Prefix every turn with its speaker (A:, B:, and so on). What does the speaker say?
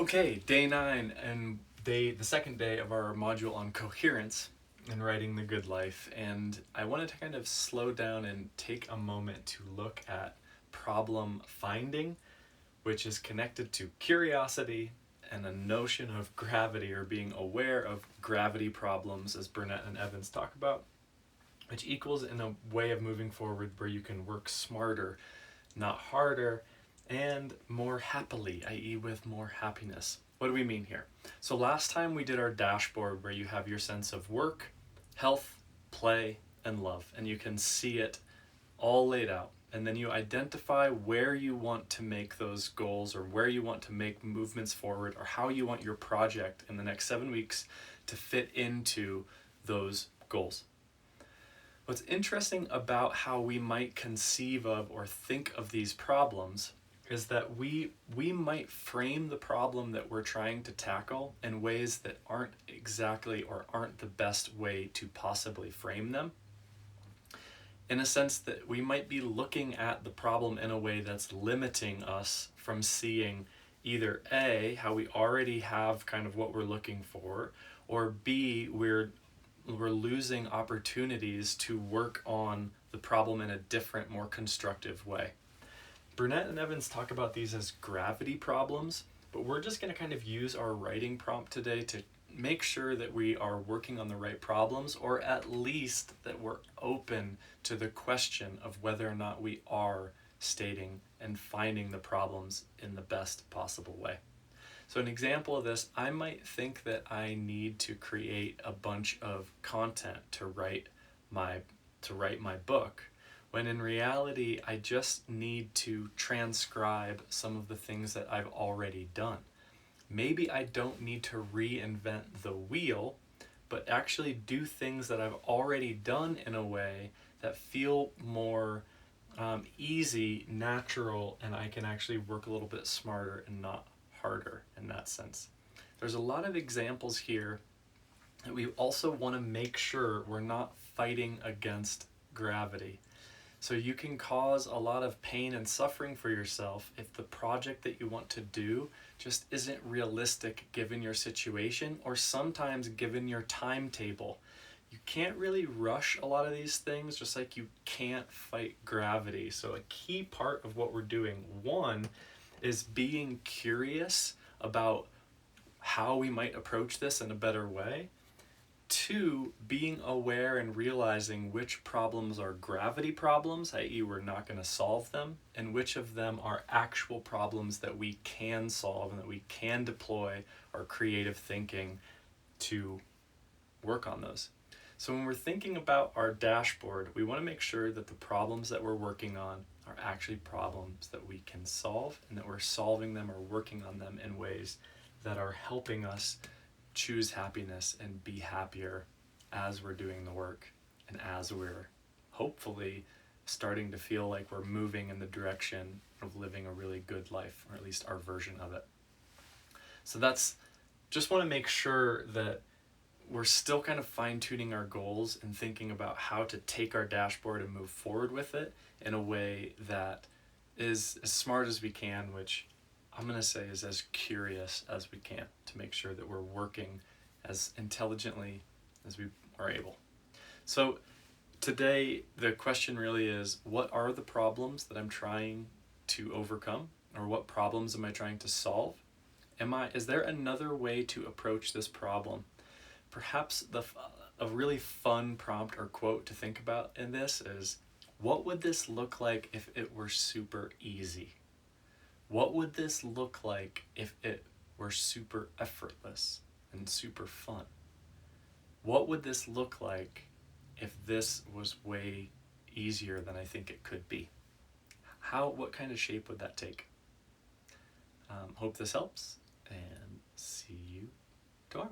A: Okay, day 9 and the second day of our module on coherence and writing the good life. And I wanted to kind of slow down and take a moment to look at problem finding, which is connected to curiosity and a notion of gravity, or being aware of gravity problems, as Burnett and Evans talk about, which equals in a way of moving forward where you can work smarter, not harder, and more happily, i.e. with more happiness. What do we mean here? So last time we did our dashboard where you have your sense of work, health, play, and love, and you can see it all laid out. And then you identify where you want to make those goals, or where you want to make movements forward, or how you want your project in the next 7 weeks to fit into those goals. What's interesting about how we might conceive of or think of these problems is that we might frame the problem that we're trying to tackle in ways that aren't exactly, or aren't the best way to possibly frame them. In a sense that we might be looking at the problem in a way that's limiting us from seeing either A, how we already have kind of what we're looking for, or B, we're losing opportunities to work on the problem in a different, more constructive way. Burnett and Evans talk about these as gravity problems, but we're just going to kind of use our writing prompt today to make sure that we are working on the right problems, or at least that we're open to the question of whether or not we are stating and finding the problems in the best possible way. So an example of this, I might think that I need to create a bunch of content to write my book, when in reality I just need to transcribe some of the things that I've already done. Maybe I don't need to reinvent the wheel, but actually do things that I've already done in a way that feel more easy, natural, and I can actually work a little bit smarter and not harder in that sense. There's a lot of examples here that we also want to make sure we're not fighting against gravity. So you can cause a lot of pain and suffering for yourself if the project that you want to do just isn't realistic given your situation, or sometimes given your timetable. You can't really rush a lot of these things, just like you can't fight gravity. So a key part of what we're doing, one, is being curious about how we might approach this in a better way. Two, being aware and realizing which problems are gravity problems, i.e. we're not going to solve them, and which of them are actual problems that we can solve and that we can deploy our creative thinking to work on those. So when we're thinking about our dashboard, we want to make sure that the problems that we're working on are actually problems that we can solve, and that we're solving them or working on them in ways that are helping us choose happiness and be happier as we're doing the work, and as we're hopefully starting to feel like we're moving in the direction of living a really good life, or at least our version of it. So that's, just want to make sure that we're still kind of fine-tuning our goals and thinking about how to take our dashboard and move forward with it in a way that is as smart as we can, which I'm going to say is as curious as we can, to make sure that we're working as intelligently as we are able. So today the question really is, what are the problems that I'm trying to overcome, or what problems am I trying to solve? Is there another way to approach this problem? Perhaps a really fun prompt or quote to think about in this is, what would this look like if it were super easy? What would this look like if it were super effortless and super fun? What would this look like if this was way easier than I think it could be? What kind of shape would that take? Hope this helps, and see you tomorrow.